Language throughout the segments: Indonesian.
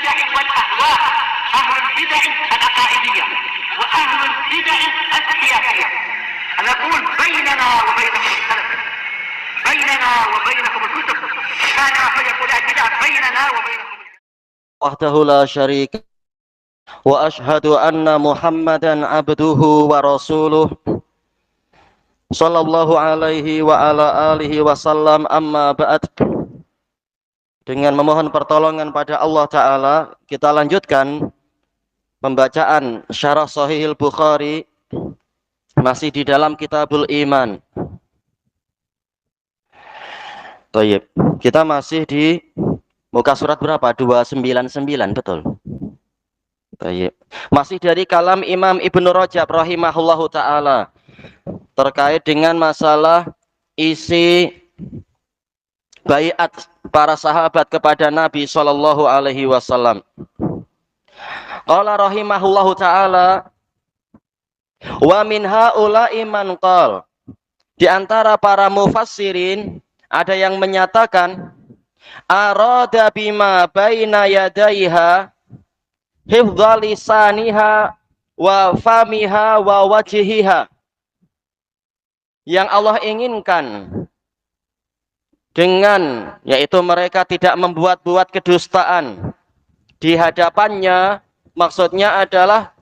البدع والأهواء، أهل البدع العقائدية وأهل البدع السياسية. نقول بيننا وبينكم السلف، بيننا وبينكم الكتب، كان فيقول البدع بيننا وبينكم وحده لا شريك وأشهد أن محمدا عبده ورسوله sallallahu alaihi wa ala alihi wasallam. Amma ba'd. Dengan memohon pertolongan pada Allah Ta'ala, kita lanjutkan pembacaan syarah Sahihil Bukhari, masih di dalam Kitabul Iman. Baik, kita masih di muka surat berapa? 299, betul? Baik, masih dari kalam Imam Ibnu Rajab rahimahullahu ta'ala terkait dengan masalah isi baiat para sahabat kepada Nabi Shallallahu Alaihi Wasallam. Qala rahimahullahu ta'ala, wa min haula'i man qala, di antara para mufassirin ada yang menyatakan arada bima baina yadaiha hifdha lisaniha wa famiha wa wajhiha, yang Allah inginkan dengan, yaitu mereka tidak membuat-buat kedustaan di hadapannya, maksudnya adalah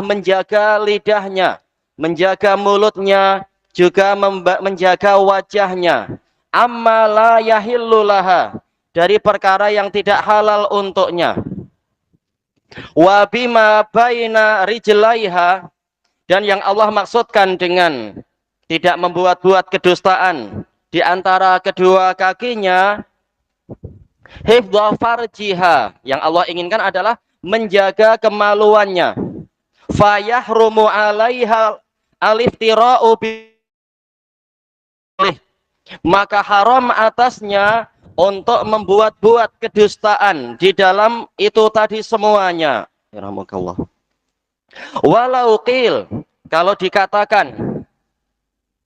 menjaga lidahnya, menjaga mulutnya, juga menjaga wajahnya, amma la yahillu laha, dari perkara yang tidak halal untuknya, wa bima baina rijlaiha, dan yang Allah maksudkan dengan tidak membuat-buat kedustaan di antara kedua kakinya, hifdha farjiha, yang Allah inginkan adalah menjaga kemaluannya, fayahrumu alaiha aliftira'u bi, maka haram atasnya untuk membuat-buat kedustaan di dalam itu tadi semuanya. Yarhamukallah. Walau qil, kalau dikatakan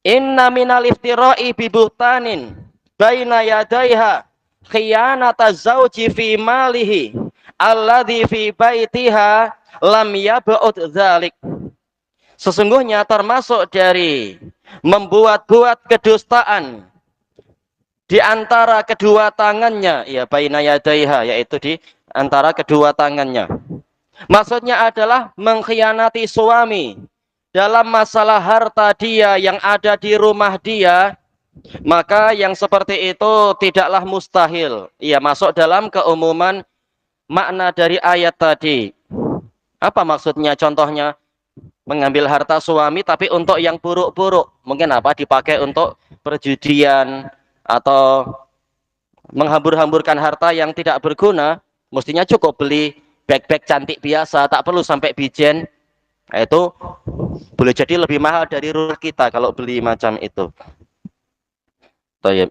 inna minal iftira'i bibuhtanin baina yadaiha khiyanata zawji fi malihi alladhi fi baitiha lam yab'ud dzalik, sesungguhnya termasuk dari membuat-buat kedustaan di antara kedua tangannya, ya baina yadaiha, yaitu di antara kedua tangannya, maksudnya adalah mengkhianati suami dalam masalah harta dia yang ada di rumah dia, maka yang seperti itu tidaklah mustahil. Ia masuk dalam keumuman makna dari ayat tadi. Apa maksudnya? Contohnya, mengambil harta suami tapi untuk yang buruk-buruk. Mungkin apa? Dipakai untuk perjudian atau menghambur-hamburkan harta yang tidak berguna. Mestinya cukup beli bag-bag cantik biasa, tak perlu sampai bijen. Itu boleh jadi lebih mahal dari rumah kita kalau beli macam itu. Tayyib.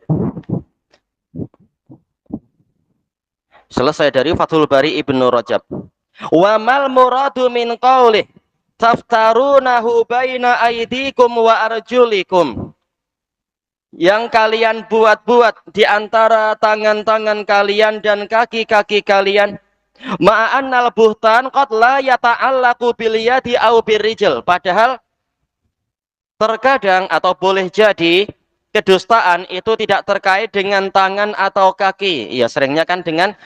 Selesai dari Fathul Bari Ibnu Rajab. Wa mal muradu min qaulih taftarunahu baina aydikum wa arjulikum, yang kalian buat-buat di antara tangan-tangan kalian dan kaki-kaki kalian, ma'annal buhtan qad la yata'allaqu bil yadi aw birrijl, padahal terkadang atau boleh jadi kedustaan itu tidak terkait dengan tangan atau kaki. Ya, seringnya kan dengan,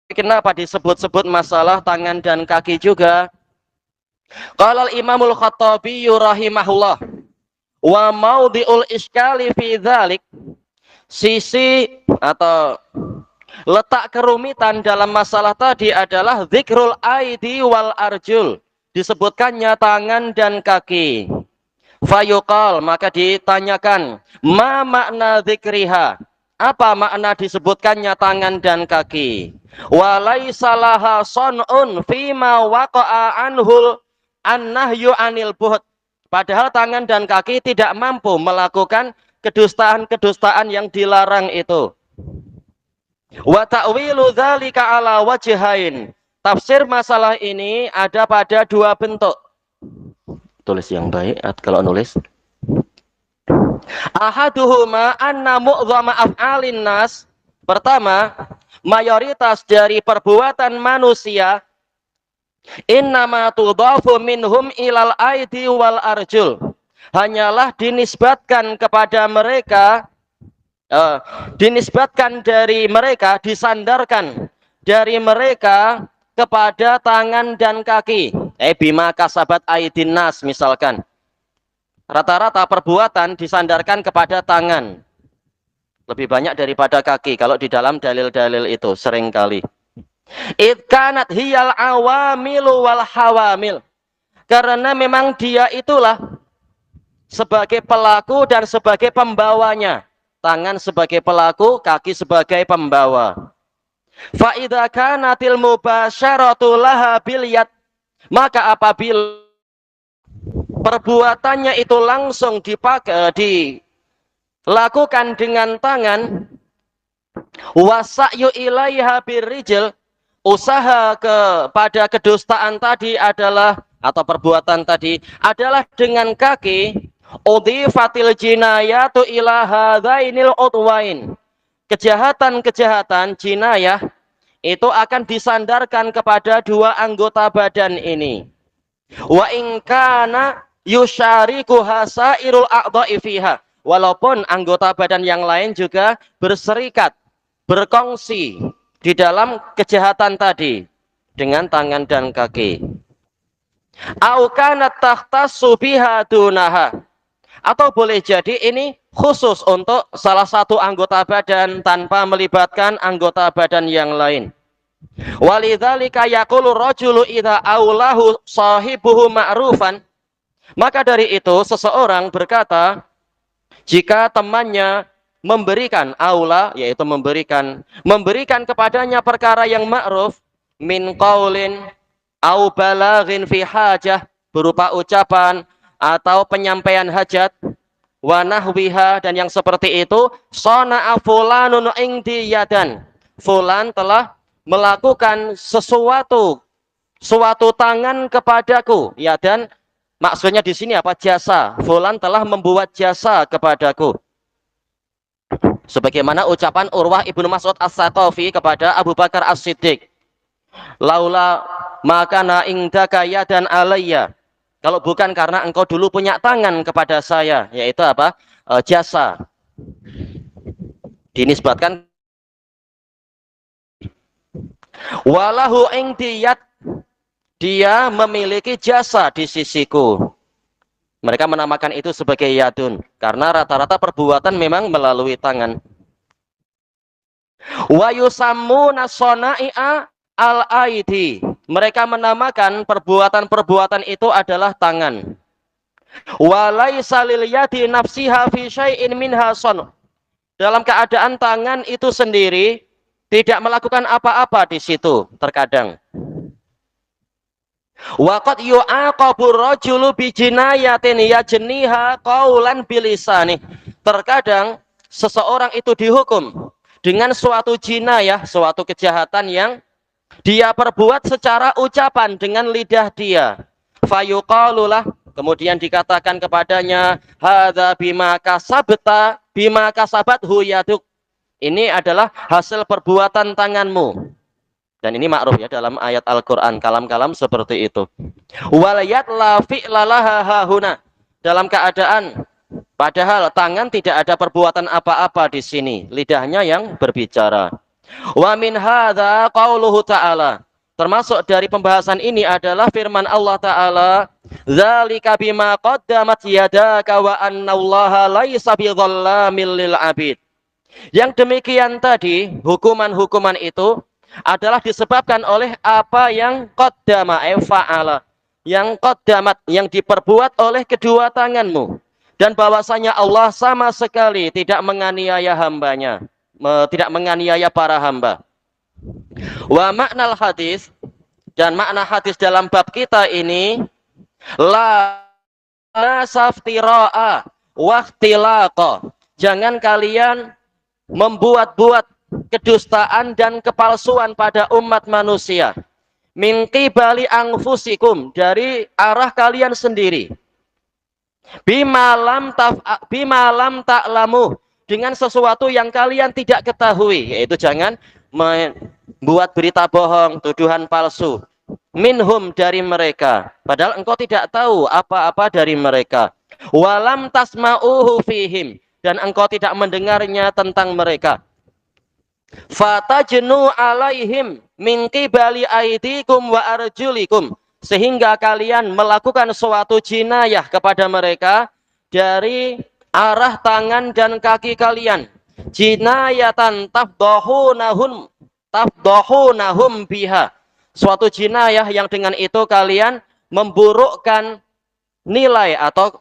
kenapa disebut-sebut masalah tangan dan kaki juga? Qala al-Imamul Khattabi rahimahullah, wa maudhi'ul iskali fi dzalik, sisi atau letak kerumitan dalam masalah tadi adalah zikrul aidi wal arjul, disebutkannya tangan dan kaki. Fayuqal, maka ditanyakan, ma makna zikriha, apa makna disebutkannya tangan dan kaki? Walaisa laha son'un fima waqa'a anhul annahyu anil buht, padahal tangan dan kaki tidak mampu melakukan kedustaan-kedustaan yang dilarang itu. Wa ta'wilu dzalika ala wajhain, tafsir masalah ini ada pada dua bentuk. Tulis yang baik kalau nulis. Ahaduhuma anna mu'dhama af'alin nas Pertama, mayoritas dari perbuatan manusia innama tudhafu minhum ilal aidi wal arjul. Hanyalah dinisbatkan kepada mereka, dinisbatkan dari mereka, disandarkan dari mereka kepada tangan dan kaki. Bima kasabat aidin nas misalkan. Rata-rata perbuatan disandarkan kepada tangan. Lebih banyak daripada kaki kalau di dalam dalil-dalil itu seringkali. Idkanat hiyal awamilu wal hawamil. Karena memang dia itulah sebagai pelaku dan sebagai pembawanya. Tangan sebagai pelaku, kaki sebagai pembawa. Fa idza kanatil mubasyaratu laha bil yad, maka apabila perbuatannya itu langsung dilakukan dengan tangan, wasa'yu ilaiha birrijl, usaha kepada kedustaan tadi adalah, atau perbuatan tadi adalah dengan kaki, udhifatil jinayatu ila hadzainil udwain. Kejahatan-kejahatan jinayah itu akan disandarkan kepada dua anggota badan ini. Wa in kana yusyariku hasairul a'dha'i fiha, walaupun anggota badan yang lain juga berserikat, berkongsi di dalam kejahatan tadi dengan tangan dan kaki. Au kanat takhtassu biha dunaha, atau boleh jadi ini khusus untuk salah satu anggota badan tanpa melibatkan anggota badan yang lain. Walidzalika yaqulu rajulu idza aulahu sahibuhu ma'rufan, maka dari itu seseorang berkata jika temannya memberikan aula, yaitu memberikan kepadanya perkara yang ma'ruf, min qaulin au balaghin fi hajah, berupa ucapan atau penyampaian hajat, wa nahwiha, dan yang seperti itu, sana'a fulanun indi yadan, fulan telah melakukan suatu tangan kepadaku, ya, dan maksudnya di sini apa? Jasa. Fulan telah membuat jasa kepadaku. Sebagaimana ucapan Urwah ibnu Mas'ud as-Saqafi kepada Abu Bakar as-Siddiq, laula makana indaka yadan alayya, kalau bukan karena engkau dulu punya tangan kepada saya, yaitu apa? Jasa. Dinisbatkan walahu indiyat, dia memiliki jasa di sisiku. Mereka menamakan itu sebagai yadun karena rata-rata perbuatan memang melalui tangan. Wa yusammuna shana'i'a al-aidi, mereka menamakan perbuatan-perbuatan itu adalah tangan. Wa laisa lil yadi nafsiha fi syai'in minha son, dalam keadaan tangan itu sendiri tidak melakukan apa-apa di situ terkadang. Wa qad yu'aqabu rajulu bi jinayatin yajniha qaulan bilisani, terkadang seseorang itu dihukum dengan suatu jinayah, suatu kejahatan yang dia perbuat secara ucapan dengan lidah dia. Fayuqalulah, kemudian dikatakan kepadanya, hadza bima kasabta bima kasabathu yaduk, ini adalah hasil perbuatan tanganmu. Dan ini ma'ruf ya dalam ayat Al-Quran, kalam-kalam seperti itu. Walayat la fi'lalaha hahuna, dalam keadaan padahal tangan tidak ada perbuatan apa-apa di sini, lidahnya yang berbicara. Wa min hadza qauluhu ta'ala, termasuk dari pembahasan ini adalah firman Allah Ta'ala, dzalika bima qaddamat yadaka wa annallaha laisa bidzalamil lil abid. Yang demikian tadi, hukuman-hukuman itu adalah disebabkan oleh apa yang qaddama fa'ala, yang qaddamat, yang diperbuat oleh kedua tanganmu, dan bahwasanya Allah sama sekali tidak menganiaya hambanya, tidak menganiaya para hamba. Wa maknal hadis, dan makna hadis dalam bab kita ini, la saftira'a wa ikhtilaqa, jangan kalian membuat-buat kedustaan dan kepalsuan pada umat manusia, min qibali anfusikum, dari arah kalian sendiri, bima lam ta'lamu, dengan sesuatu yang kalian tidak ketahui, yaitu jangan membuat berita bohong, tuduhan palsu. Minhum, dari mereka, padahal engkau tidak tahu apa-apa dari mereka. Walam tasma'uhu fihim, dan engkau tidak mendengarnya tentang mereka. Fatajnu alaihim min qibali aidikum wa arjulikum, sehingga kalian melakukan suatu jinayah kepada mereka dari arah tangan dan kaki kalian. Jinayatan tafdahunahum biha, suatu jinayah yang dengan itu kalian memburukkan nilai atau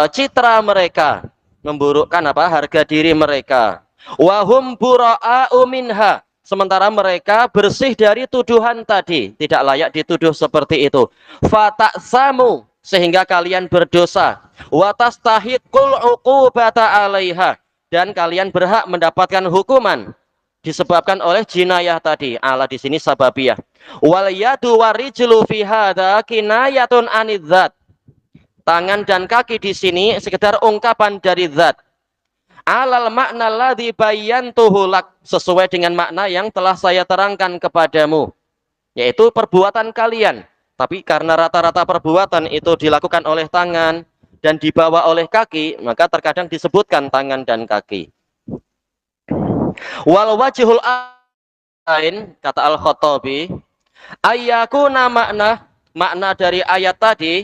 citra mereka, memburukkan harga diri mereka. Wahum bura'a'u minha, sementara mereka bersih dari tuduhan tadi, tidak layak dituduh seperti itu. Fata'samu, sehingga kalian berdosa. Watastahiqul uqubata 'alaiha, dan kalian berhak mendapatkan hukuman disebabkan oleh jinayah tadi. Ala di sini sababiyah. Wal yadu warijlu fi hadza kinayatun anidzat, tangan dan kaki di sini sekedar ungkapan dari zat. Alal makna ladzi bayyantuhu lak, sesuai dengan makna yang telah saya terangkan kepadamu, yaitu perbuatan kalian. Tapi karena rata-rata perbuatan itu dilakukan oleh tangan dan dibawa oleh kaki, maka terkadang disebutkan tangan dan kaki. Wal wajhul ain, kata Al-Khattabi, ayyakuna makna dari ayat tadi,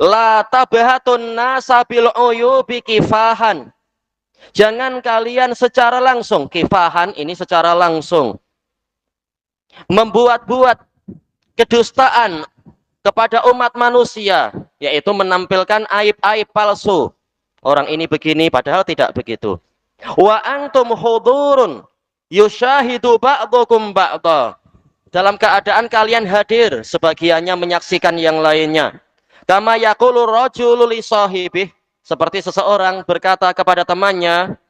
la tabahatun nasa bil uyubi kifahan, jangan kalian secara langsung, kifahan ini secara langsung, membuat-buat kedustaan kepada umat manusia, yaitu menampilkan aib-aib palsu. Orang ini begini padahal tidak begitu. Wa antum hudurun yushahidu ba'dukum ba'da, dalam keadaan kalian hadir, sebagiannya menyaksikan yang lainnya. Kama yaqulu rajulu li sahibih, seperti seseorang berkata kepada temannya,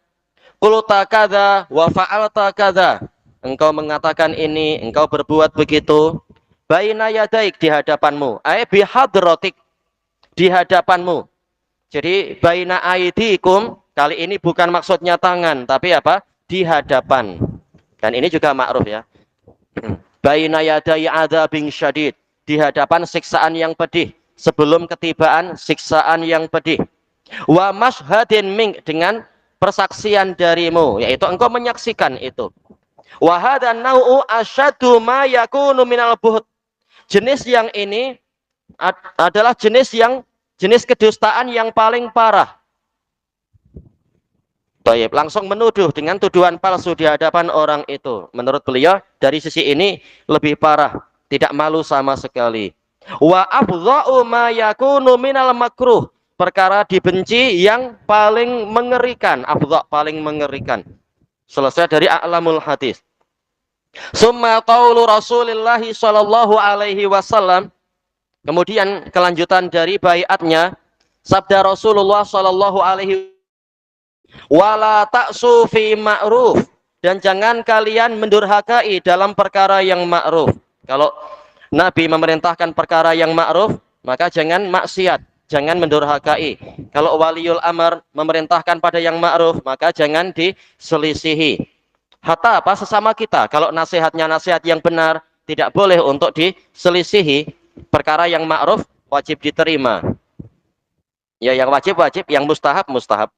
qulta kadza wa fa'alta kadza, engkau mengatakan ini, engkau berbuat begitu, baina yadaik, di hadapanmu, ai bihadratik, di hadapanmu. Jadi baina aidikum kali ini bukan maksudnya tangan, tapi apa? Di hadapan. Dan ini juga ma'ruf ya. Baina yadai adzabin syadid, di hadapan siksaan yang pedih, sebelum ketibaan siksaan yang pedih. Wa mashhadin mink, dengan persaksian darimu, yaitu engkau menyaksikan itu. Wa hadan nau'u asyaddu ma yakunu minal buht, jenis yang ini adalah jenis kedustaan yang paling parah. Baik, langsung menuduh dengan tuduhan palsu di hadapan orang itu. Menurut beliau dari sisi ini lebih parah, tidak malu sama sekali. Wa afdha'u ma yakunu minal makruh, perkara dibenci yang paling mengerikan. Afdha', paling mengerikan. Selesai dari A'lamul Hadis. Summa qaulu Rasulillah sallallahu alaihi wasallam, kemudian kelanjutan dari baiatnya, sabda Rasulullah sallallahu alaihi, wala ta'su fi ma'ruf, dan jangan kalian mendurhakai dalam perkara yang ma'ruf. Kalau Nabi memerintahkan perkara yang ma'ruf, maka jangan maksiat, jangan mendurhakai. Kalau waliul amr memerintahkan pada yang ma'ruf, maka jangan diselisihi. Hatta apa sesama kita, kalau nasihatnya nasihat yang benar, tidak boleh untuk diselisihi. Perkara yang ma'ruf wajib diterima. Ya, yang wajib, yang mustahab, mustahab.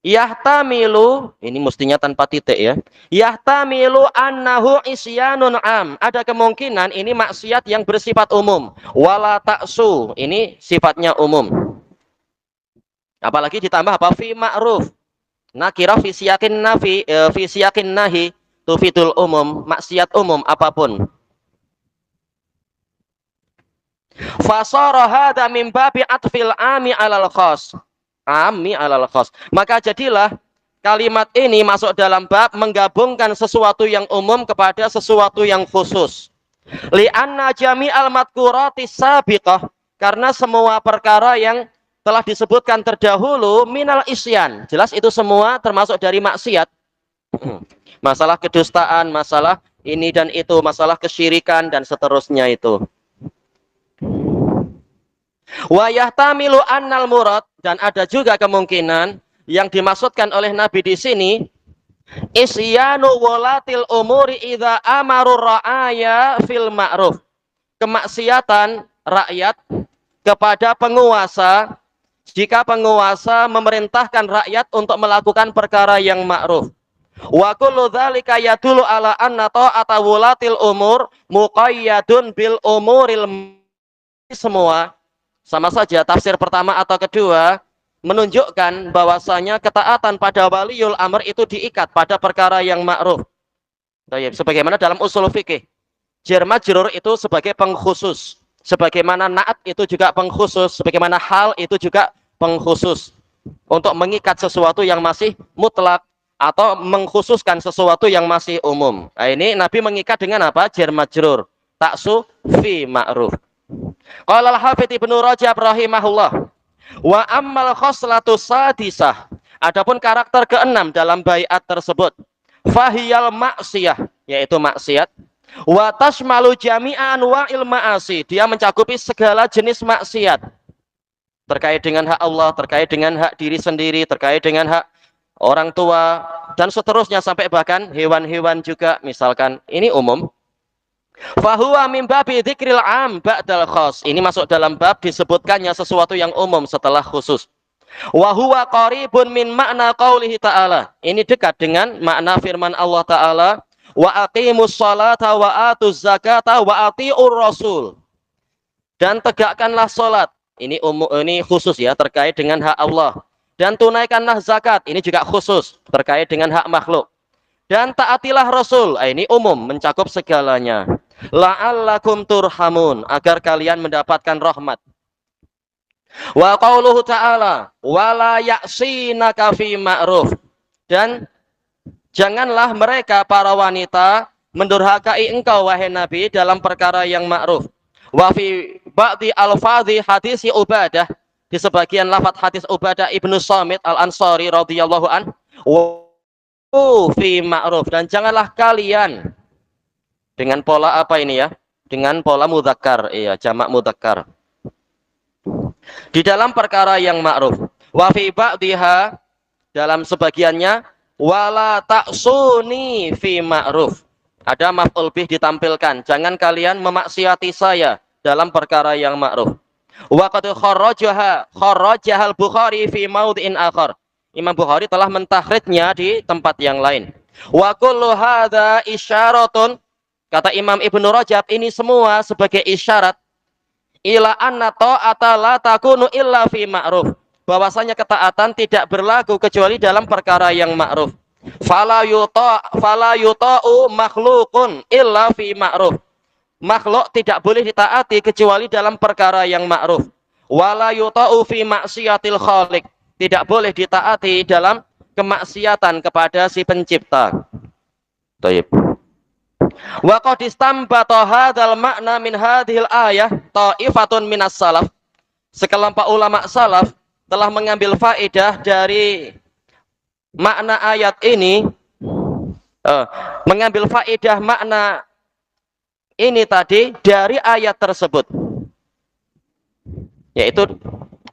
Yahtamilu, ini mestinya tanpa titik ya. Yahtamilu annahu isyanun am, ada kemungkinan ini maksiat yang bersifat umum. Wala ta'su, ini sifatnya umum. Apalagi ditambah apa? Fi ma'ruf. Nakira fi siyakin nafi, fi siyakin nahi, tufidul umum, maksiat umum apapun. Fasara hadza min babi atfil ami 'alal khas. Ami 'alal khas. Maka jadilah kalimat ini masuk dalam bab menggabungkan sesuatu yang umum kepada sesuatu yang khusus. Li'anna jami'al madhkuratis sabiqah, karena semua perkara yang telah disebutkan terdahulu minal isyan, jelas itu semua termasuk dari maksiat. Masalah kedustaan, masalah ini dan itu, masalah kesyirikan dan seterusnya itu. Wa yahtamilu annal murad, dan ada juga kemungkinan Yang dimaksudkan oleh Nabi di sini isyanu walatil umuri idza amaru ra'aya fil ma'ruf. Kemaksiatan rakyat kepada penguasa jika penguasa memerintahkan rakyat untuk melakukan perkara yang ma'ruf. Wa kullu dzalika yadullu ala anna ta'ata wulatil umur muqayyadun bil umuril. Semua sama saja tafsir pertama atau kedua menunjukkan bahwasanya ketaatan pada waliul amr itu diikat pada perkara yang ma'ruf. Sebagaimana dalam usul fikih, jar majrur itu sebagai pengkhusus, sebagaimana naat itu juga pengkhusus, sebagaimana hal itu juga pengkhusus untuk mengikat sesuatu yang masih mutlak atau mengkhususkan sesuatu yang masih umum. Nah, ini Nabi mengikat dengan apa? Jar majrur, taksu fi ma'ruf. Qala al-Hafidz Ibnu Rajab rahimahullah, wa ammal khoslatu sadisah, adapun karakter keenam dalam baiat tersebut, fahiyal maksiyah, yaitu maksiat, wa tashmalu jami'an wa ma'asi, dia mencakupi segala jenis maksiat terkait dengan hak Allah, terkait dengan hak diri sendiri, terkait dengan hak orang tua dan seterusnya sampai bahkan hewan-hewan juga misalkan. Ini umum. Fahuwa min babi dzikril am ba'dal khas. Ini masuk dalam bab disebutkannya sesuatu yang umum setelah khusus. Wa huwa qaribun min makna qaulihi ta'ala. Ini dekat dengan makna firman Allah Ta'ala, wa aqimus sholata wa atuz zakata wa atiur rasul. Dan tegakkanlah salat. Ini umum, ini khusus ya, terkait dengan hak Allah. Dan tunaikanlah zakat. Ini juga khusus terkait dengan hak makhluk. Dan taatilah Rasul. Ini umum, mencakup segalanya. La'allakum turhamun, agar kalian mendapatkan rahmat. Wa qauluhu ta'ala, wala ya'sinaka fi ma'ruf. Dan janganlah mereka para wanita mendurhakai engkau wahai Nabi dalam perkara yang ma'ruf. Wa fi ba'di al-fadhi hadisi Ubadah, di sebagian lafaz hadis Ubadah ibnu Samit al-Ansari radhiyallahu an, fi ma'ruf, dan janganlah kalian dengan pola apa ini ya? Dengan pola mudzakkar, iya, jamak mudzakkar. Di dalam perkara yang ma'ruf. Wa fi ba'diha, dalam sebagiannya, wala ta'suni fi ma'ruf. Ada maf'ul bih ditampilkan. Jangan kalian memaksiati saya dalam perkara yang ma'ruf. Wa qad kharrajahal Bukhari fi maudhi'in akhar. Imam Bukhari telah mentakhrijnya di tempat yang lain. Wa kullu hadza isyaratun, kata Imam Ibnu Rajab, ini semua sebagai isyarat ila anna ta'ata la takunu illa fi ma'ruf, bahwasanya ketaatan tidak berlaku kecuali dalam perkara yang ma'ruf. Fala yuta'u makhluqun illa fi ma'ruf, makhluk tidak boleh ditaati kecuali dalam perkara yang ma'ruf. Wala yuta'u fi maksiatil khaliq, tidak boleh ditaati dalam kemaksiatan kepada si pencipta. Baik. Wa qad istanbata hadzal makna min hadhil ayah ta'ifatun minas salaf. Sekelompok ulama salaf telah mengambil faedah dari makna ayat ini, mengambil faedah makna ini tadi dari ayat tersebut, yaitu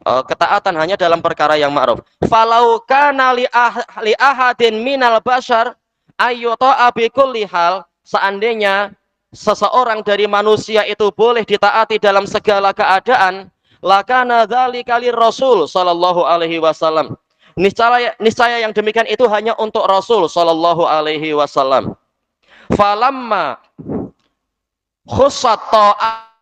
ketaatan hanya dalam perkara yang ma'ruf. Falau kana li ahadin minal bashar ayyuta'a bi kulli hal, seandainya seseorang dari manusia itu boleh ditaati dalam segala keadaan, lakana dzalika lirrasul sallallahu alaihi wasallam. Niscaya yang demikian itu hanya untuk Rasul sallallahu alaihi wasallam. Falamma khussat ta'at,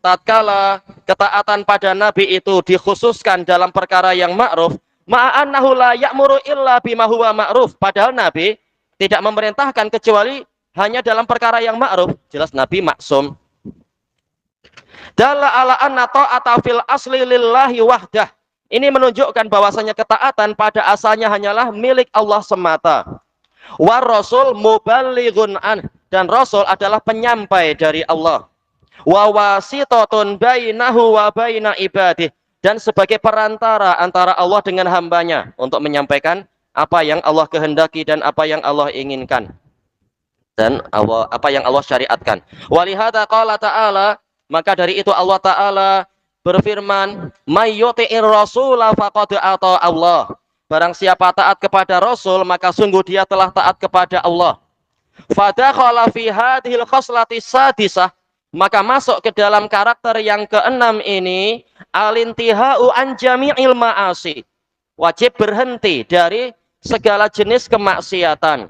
tatkala ketaatan pada Nabi itu dikhususkan dalam perkara yang ma'ruf, ma'annahu la ya'muru illa bima huwa ma'ruf, padahal Nabi tidak memerintahkan kecuali hanya dalam perkara yang ma'ruf. Jelas Nabi maksum. Dalla ala anna ta'ata fil asli lillahi wahdah. Ini menunjukkan bahwasanya ketaatan pada asalnya hanyalah milik Allah semata. War rasul muballighun an, dan Rasul adalah penyampai dari Allah. Wa wasitatun bainahu wa baina ibadih, dan sebagai perantara antara Allah dengan hambanya untuk menyampaikan apa yang Allah kehendaki dan apa yang Allah inginkan dan apa yang Allah syariatkan. Walihada qala ta'ala, maka dari itu Allah Ta'ala berfirman, may yuti'ir rasula faqad ata Allah, Barang siapa taat kepada Rasul, maka sungguh dia telah taat kepada Allah. Fadakhala fi hadhil khoslati sadisah, maka masuk ke dalam karakter yang keenam ini, alintihau an jami'il ma'asi. Wajib berhenti dari segala jenis kemaksiatan.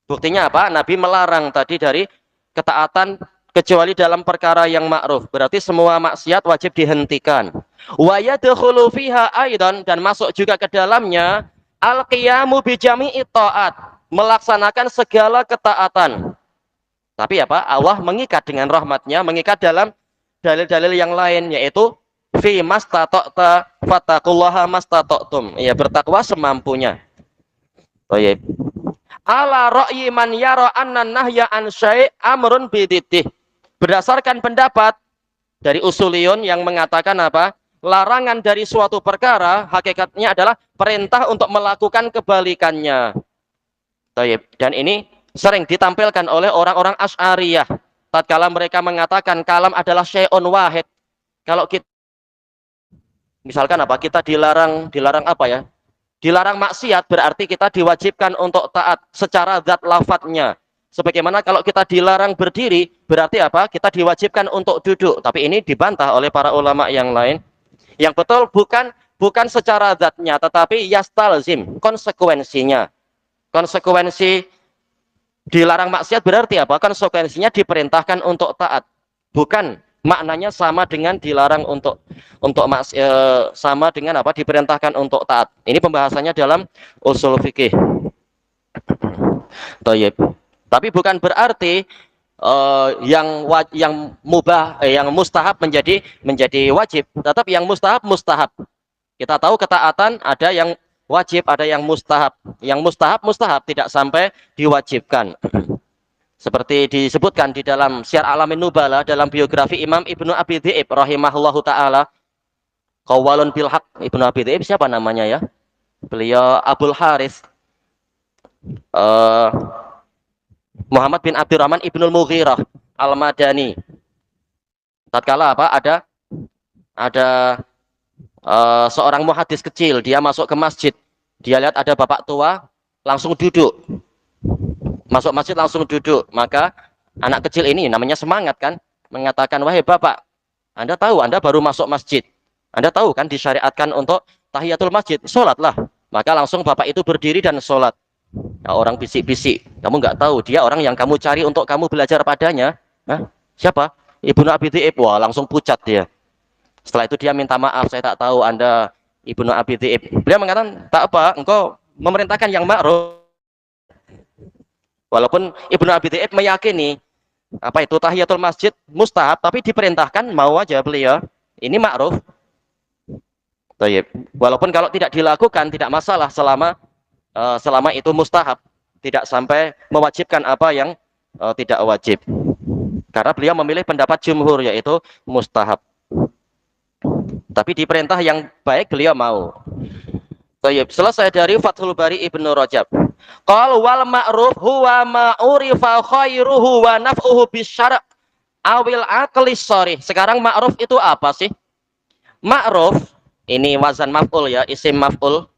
Buktinya apa? Nabi melarang tadi dari ketaatan kecuali dalam perkara yang ma'ruf. Berarti semua maksiat wajib dihentikan. Wa yadkhulu fiha aidan, dan masuk juga ke dalamnya al-qiyamu bi jami'i ta'at, melaksanakan segala ketaatan. Tapi apa? Allah mengikat dengan rahmatnya, mengikat dalam dalil-dalil yang lain, yaitu fi mastata'ta fattaqullaha mastata'tum. Ya, bertakwa semampunya. Baik. Ala ra'yi man yara anna nahya an syai' amrun bididih. Berdasarkan pendapat dari usuliyun yang mengatakan apa? Larangan dari suatu perkara hakikatnya adalah perintah untuk melakukan kebalikannya. Dan ini sering ditampilkan oleh orang-orang Asy'ariyah tatkala mereka mengatakan kalam adalah syai'un wahid. Kalau kita misalkan apa? Kita dilarang apa ya? Dilarang maksiat berarti kita diwajibkan untuk taat secara zat lafadznya. Sebagaimana kalau kita dilarang berdiri berarti apa? Kita diwajibkan untuk duduk. Tapi ini dibantah oleh para ulama yang lain. Yang betul bukan secara zatnya, tetapi yastalzim, konsekuensinya. Konsekuensi dilarang maksiat berarti apa? Konsekuensinya diperintahkan untuk taat. Bukan maknanya sama dengan dilarang untuk sama dengan apa? Diperintahkan untuk taat. Ini pembahasannya dalam usul fikih. Tayyib. Tapi bukan berarti yang mustahab menjadi wajib. Tetap yang mustahab. Kita tahu ketaatan ada yang wajib, ada yang mustahab. Yang mustahab tidak sampai diwajibkan. Seperti disebutkan di dalam Syiar Alamin Nubala dalam biografi Imam Ibnu Abi Dhi'ib rahimahullahu taala. Qawwalun bil haq. Ibnu Abi Dhi'ib siapa namanya ya? Beliau Abul Haris Muhammad bin Abdurrahman Ibnul Mughirah Al-Madani. Tatkala apa? Ada seorang muhadis kecil, dia masuk ke masjid. Dia lihat ada bapak tua, langsung duduk. Masuk masjid langsung duduk. Maka anak kecil ini namanya semangat kan, mengatakan, "Wahai bapak, Anda tahu Anda baru masuk masjid. Anda tahu kan disyariatkan untuk tahiyatul masjid, sholatlah." Maka langsung bapak itu berdiri dan sholat. Nah, orang bisik-bisik, kamu nggak tahu dia orang yang kamu cari untuk kamu belajar padanya. Hah? Siapa? Ibnu Abi Dhi'ib. Wah, langsung pucat dia. Setelah itu dia minta maaf, saya tak tahu Anda Ibnu Abi Dhi'ib. Beliau mengatakan, tak apa, engkau memerintahkan yang ma'ruf. Walaupun Ibnu Abi Dhi'ib meyakini apa itu tahiyatul masjid mustahab, tapi diperintahkan mau aja beliau. Ini ma'ruf. Walaupun kalau tidak dilakukan tidak masalah selama itu mustahab, tidak sampai mewajibkan apa yang tidak wajib. Karena beliau memilih pendapat jumhur yaitu mustahab. Tapi di perintah yang baik beliau mau. Selesai dari Fathul Bari Ibnu Rajab. Qal wal ma'ruf huwa ma'urifa khairuhu wa naf'uhu bisyara' awil aqli sharih. Sekarang ma'ruf itu apa sih? Ma'ruf ini wazan maf'ul ya, isim maf'ul,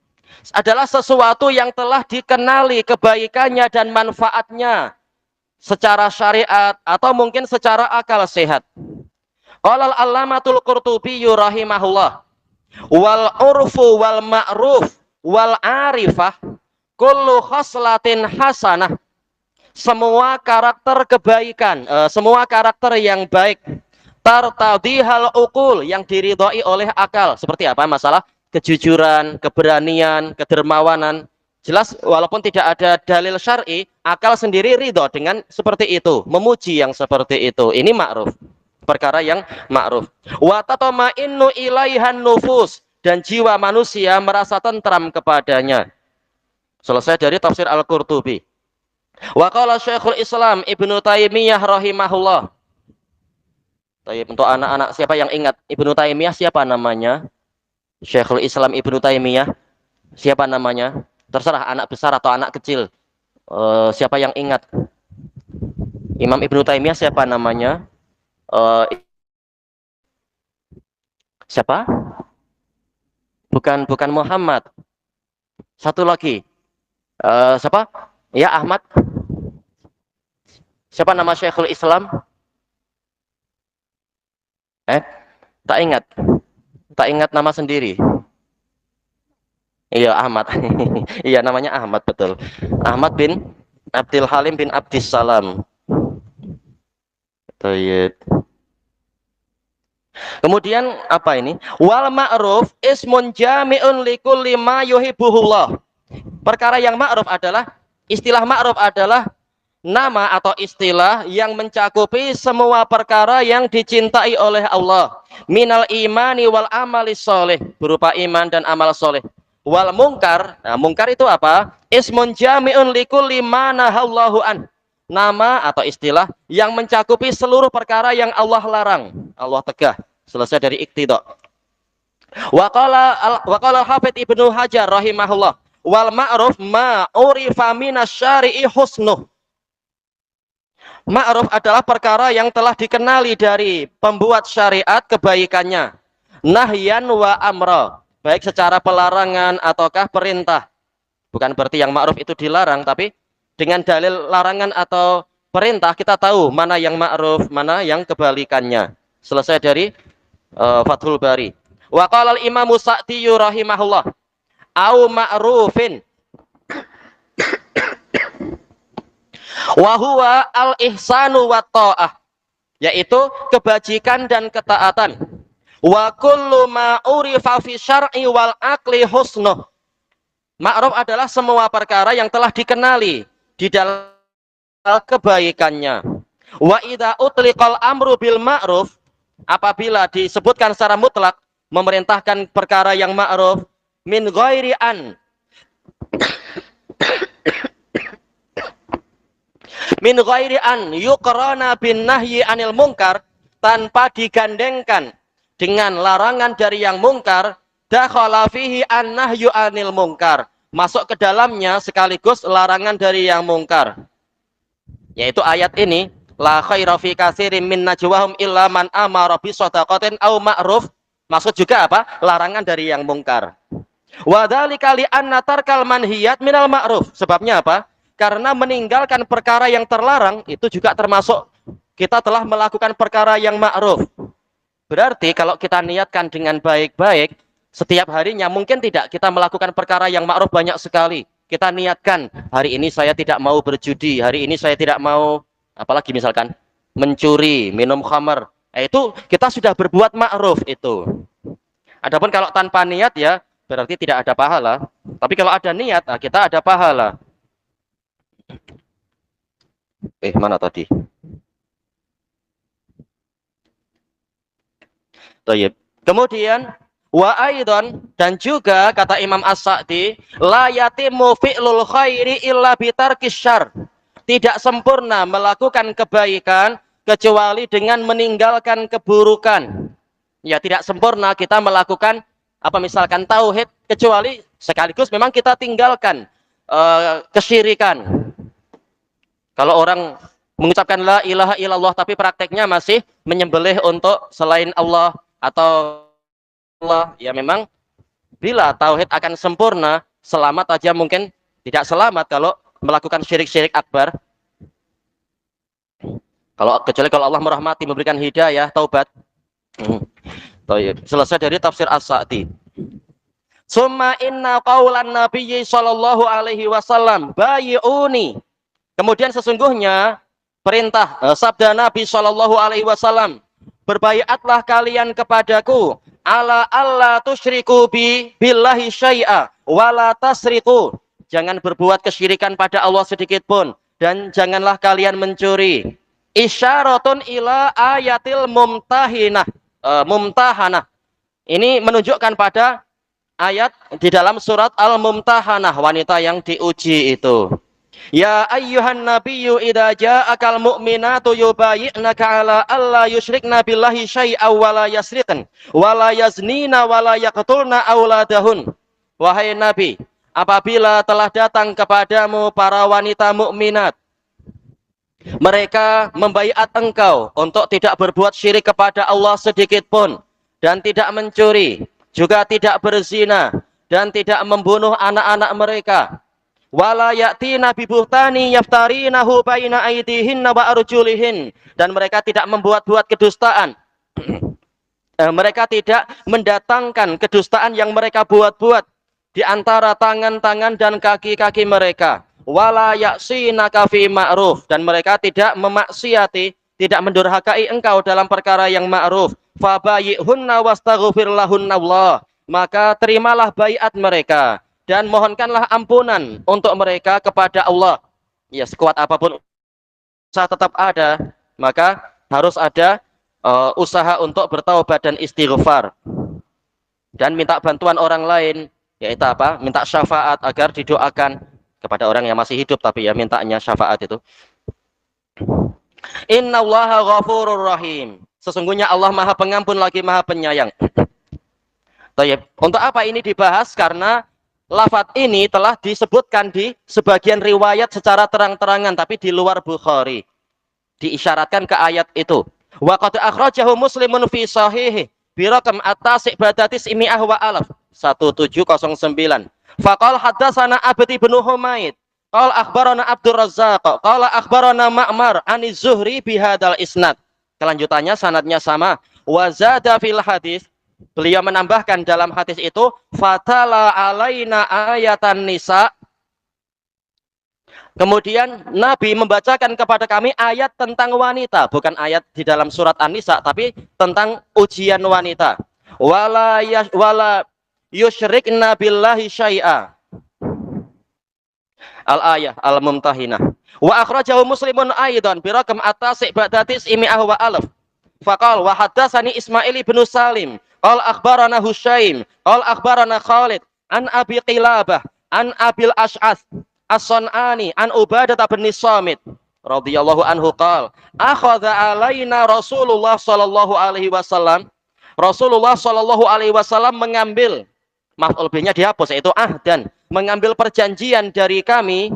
adalah sesuatu yang telah dikenali kebaikannya dan manfaatnya secara syariat atau mungkin secara akal sehat. Qala al-Allamatul Qurtubi rahimahullah, wal urfu wal ma'ruf wal arifah kullu khoslatin hasanah. Semua karakter kebaikan, semua karakter yang baik, tartadihal uqul, yang diridhoi oleh akal. Seperti apa? Masalah kejujuran, keberanian, kedermawanan. Jelas walaupun tidak ada dalil syar'i, akal sendiri ridho dengan seperti itu, memuji yang seperti itu. Ini ma'ruf, perkara yang ma'ruf. Wa tatma'innu ilaihan nufus, dan jiwa manusia merasa tentram kepadanya. Selesai dari tafsir Al-Qurtubi. Wa qala Syekhul Islam Ibnu Taimiyah rahimahullah. Untuk anak-anak siapa yang ingat Ibnu Taimiyah siapa namanya? Syekhul Islam Ibnu Taimiyah siapa namanya? Terserah anak besar atau anak kecil. Siapa yang ingat? Imam Ibnu Taimiyah siapa namanya? Siapa? Bukan Muhammad. Satu lagi. Siapa? Ya, Ahmad. Siapa nama Syekhul Islam? Tak ingat. Tak ingat nama sendiri. Iya, Ahmad. Iya, namanya Ahmad, betul. Ahmad bin Abdul Halim bin Abdissalam. Tayyib. Kemudian apa ini? Wal ma'ruf ismun jami'un likulli ma yuhibbuhullah. Perkara yang ma'ruf adalah, istilah ma'ruf adalah nama atau istilah yang mencakupi semua perkara yang dicintai oleh Allah. Minal imani wal amali soleh, berupa iman dan amal soleh. Wal mungkar, nah mungkar itu apa? Ismun jami'un likulli ma nahallahu an. Nama atau istilah yang mencakupi seluruh perkara yang Allah larang, Allah tegah. Selesai dari iktidha. Waqala Hafidz Ibnu Hajar rahimahullah, wal ma'ruf ma urifa minasyari'i husnuh. Ma'ruf adalah perkara yang telah dikenali dari pembuat syariat kebaikannya. Nahyan wa amra, baik secara pelarangan ataukah perintah. Bukan berarti yang ma'ruf itu dilarang, tapi dengan dalil larangan atau perintah kita tahu mana yang ma'ruf, mana yang kebalikannya. Selesai dari Fathul Bari. Wa qala al-Imam Sa'di rahimahullah, au ma'rufin wa huwa al-ihsanu wa ta'ah, yaitu kebajikan dan ketaatan. Wa kullu ma urifa fi syar'i wal aqli husnuh. Ma'ruf adalah semua perkara yang telah dikenali di dalam kebaikannya. Wa idza utliqal amru bil ma'ruf, apabila disebutkan secara mutlak memerintahkan perkara yang ma'ruf, min ghairi an min ghairi an yuqrana bin nahyi anil munkar, tanpa digandengkan dengan larangan dari yang mungkar, dakhala fihi an nahyu anil munkar, masuk ke dalamnya sekaligus larangan dari yang mungkar. Yaitu ayat ini, la khaira fi katsirin min najwahum illa man amara bi shadaqatin aw ma'ruf. Maksud juga apa? Larangan dari yang mungkar. Wa dzalika li anna tarkal manhiyat minal ma'ruf. Sebabnya apa? Karena meninggalkan perkara yang terlarang itu juga termasuk kita telah melakukan perkara yang ma'ruf. Berarti kalau kita niatkan dengan baik-baik, setiap harinya mungkin tidak kita melakukan perkara yang ma'ruf banyak sekali. Kita niatkan, hari ini saya tidak mau berjudi, hari ini saya tidak mau, apalagi misalkan mencuri, minum khamar. Itu kita sudah berbuat ma'ruf itu. Adapun kalau tanpa niat ya berarti tidak ada pahala. Tapi kalau ada niat, nah kita ada pahala. Mana tadi? Tayyib. Kemudian wa aidan, dan juga kata Imam As-Sa'di, la yatimu fi'lul khairi illa bitarkis syarr. Tidak sempurna melakukan kebaikan kecuali dengan meninggalkan keburukan. Ya, tidak sempurna kita melakukan apa misalkan tauhid kecuali sekaligus memang kita tinggalkan kesyirikan. Kalau orang mengucapkan la ilaha illallah tapi prakteknya masih menyembelih untuk selain Allah atau Allah, ya memang bila tauhid akan sempurna, selamat aja mungkin tidak selamat kalau melakukan syirik-syirik akbar. Kecuali kalau Allah merahmati, memberikan hidayah, taubat. Selesai dari tafsir As-Sa'di. Summa inna qaulan nabiyyi sallallahu alaihi wasallam bayi'uni. Kemudian sesungguhnya perintah sabda Nabi sallallahu alaihi wasallam, berbaiatlah kalian kepadaku, ala alla tusyriku billahi syai'a wala tasriqu. Jangan berbuat kesyirikan pada Allah sedikit pun, dan janganlah kalian mencuri. Isyaratun ila ayatil mumtahanah. Ini menunjukkan pada ayat di dalam surat Al-Mumtahanah, wanita yang diuji itu. Ya ayyuhan nabiyyu idza ja'akal mu'minatu yubayyi'naka ala alla yusyrikna billahi syai'aw wa la yasriqn wa la yaznina wa la yaqtulna auladahun. Wahai Nabi, apabila telah datang kepadamu para wanita mukminat, mereka membaiat engkau untuk tidak berbuat syirik kepada Allah sedikit pun, dan tidak mencuri, juga tidak berzina, dan tidak membunuh anak-anak mereka. Wala ya'tina bibuhtani yaftarinahu baina aydihinna wa arjulihin, dan mereka tidak membuat-buat kedustaan. Mereka tidak mendatangkan kedustaan yang mereka buat-buat di antara tangan-tangan dan kaki-kaki mereka. Wala ya'sinaka fi ma'ruf, dan mereka tidak memaksiati, tidak mendurhakai engkau dalam perkara yang ma'ruf. Fabayi'hunna wastaghfir lahunna Allah, maka terimalah baiat mereka dan mohonkanlah ampunan untuk mereka kepada Allah. Ya, sekuat apapun usaha tetap ada, maka harus ada usaha untuk bertaubat dan istighfar dan minta bantuan orang lain, yaitu apa? Minta syafaat agar didoakan kepada orang yang masih hidup, tapi ya mintanya syafaat itu. Innallaha ghafurur rahim. Sesungguhnya Allah Maha Pengampun lagi Maha Penyayang. Untuk apa ini dibahas? Karena lafadz ini telah disebutkan di sebagian riwayat secara terang-terangan, tapi di luar Bukhari. Diisyaratkan ke ayat itu. Wa qad akhrajahu Muslimun fi sahihi bi raqam at-tasi' ba'datis imi'ah wa alaf 1709. Faqal haddatsana Abdi bin Humaid, qala akhbarana Abdur Razzaq, qala akhbarana Ma'mar ani Zuhri bihadzal isnad. Kelanjutannya sanadnya sama. Wa zada fil hadis, beliau menambahkan dalam hadis itu, fatala alaina ayatan nisa. Kemudian Nabi membacakan kepada kami ayat tentang wanita, bukan ayat di dalam surat An-Nisa, tapi tentang ujian wanita. Wala yusyrikna billahi syai'a. Al-ayah al-mumtahinah. Wa akhrajahu Muslimun aidan bi raqam at-tasi' ba'datis imi'ah wa alaf. Faqal wa haddatsani Ismail bin Salim, qala akhbarana Husyaim, qala akhbarana Khalid an Abi Qilabah an Abil Ash'ath As-Sun'ani an Ubadah bin Samit radhiyallahu anhu qala akhadha alaina Rasulullah sallallahu alaihi wasallam. Rasulullah sallallahu alaihi wasallam mengambil, maf'ul bihnya dihapus, yaitu ahdan, mengambil perjanjian dari kami,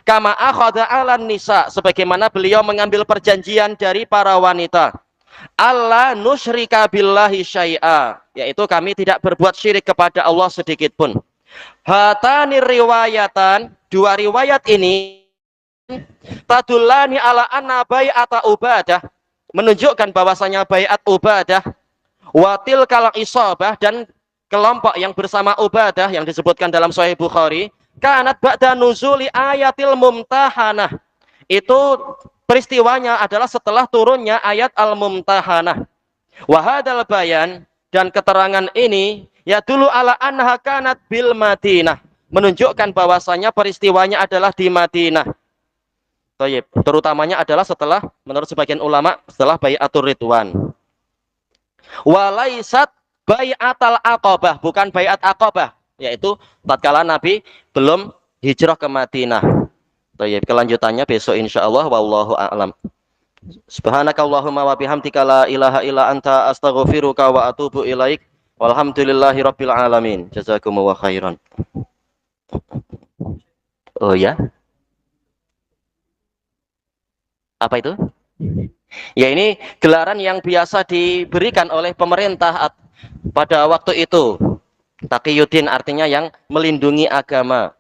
kama akhadha 'alan nisa, sebagaimana beliau mengambil perjanjian dari para wanita. Allah nusyrika billahi syai'a, yaitu kami tidak berbuat syirik kepada Allah sedikit pun. Hatani riwayatan, dua riwayat ini tadullani ala anna bai'ata Ubadah, menunjukkan bahwasanya bai'at Ubadah watil kal isabah, dan kelompok yang bersama Ubadah yang disebutkan dalam Sahih Bukhari, kanat ba'da nuzuli ayatil mumtahanah, itu peristiwanya adalah setelah turunnya ayat al-mumtahanah. Wa hadzal bayan, dan keterangan ini ya dulu ala anha kanat bil Madinah, menunjukkan bahwasanya peristiwanya adalah di Madinah. Tayyib, terutamanya adalah setelah, menurut sebagian ulama, setelah bai'atur ridwan. Walaisat bai'atal aqabah, bukan bai'at aqabah, yaitu tatkala Nabi belum hijrah ke Madinah. Tayyib, kelanjutannya besok insyaallah, wallahu a'lam. Subhanakallahumma wa bihamdika la ilaha illa anta astaghfiruka wa atubu ilaik. Walhamdulillahi rabbil alamin. Jazakumullahu khairan. Oh ya? Apa itu? Ya, ini gelaran yang biasa diberikan oleh pemerintah pada waktu itu. Taqiyuddin artinya yang melindungi agama.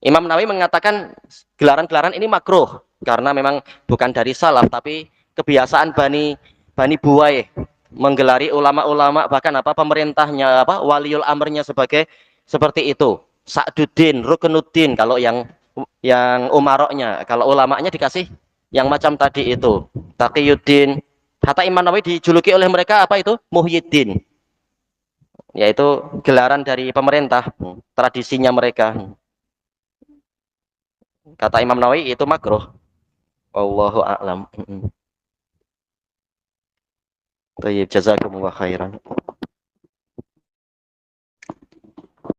Imam Nawawi mengatakan gelaran-gelaran ini makruh karena memang bukan dari salaf, tapi kebiasaan Bani Buwai menggelari ulama-ulama, bahkan pemerintahnya, waliul amrnya seperti itu. Sa'duddin, Ruknuddin kalau yang umaroknya, kalau ulamanya dikasih yang macam tadi itu, Taqiyuddin. Hatta Imam Nawawi dijuluki oleh mereka apa itu? Muhyiddin. Yaitu gelaran dari pemerintah, tradisinya mereka. Kata Imam Nawawi itu makruh. Wallahu a'lam. Tayyib, jazakumullah khairan.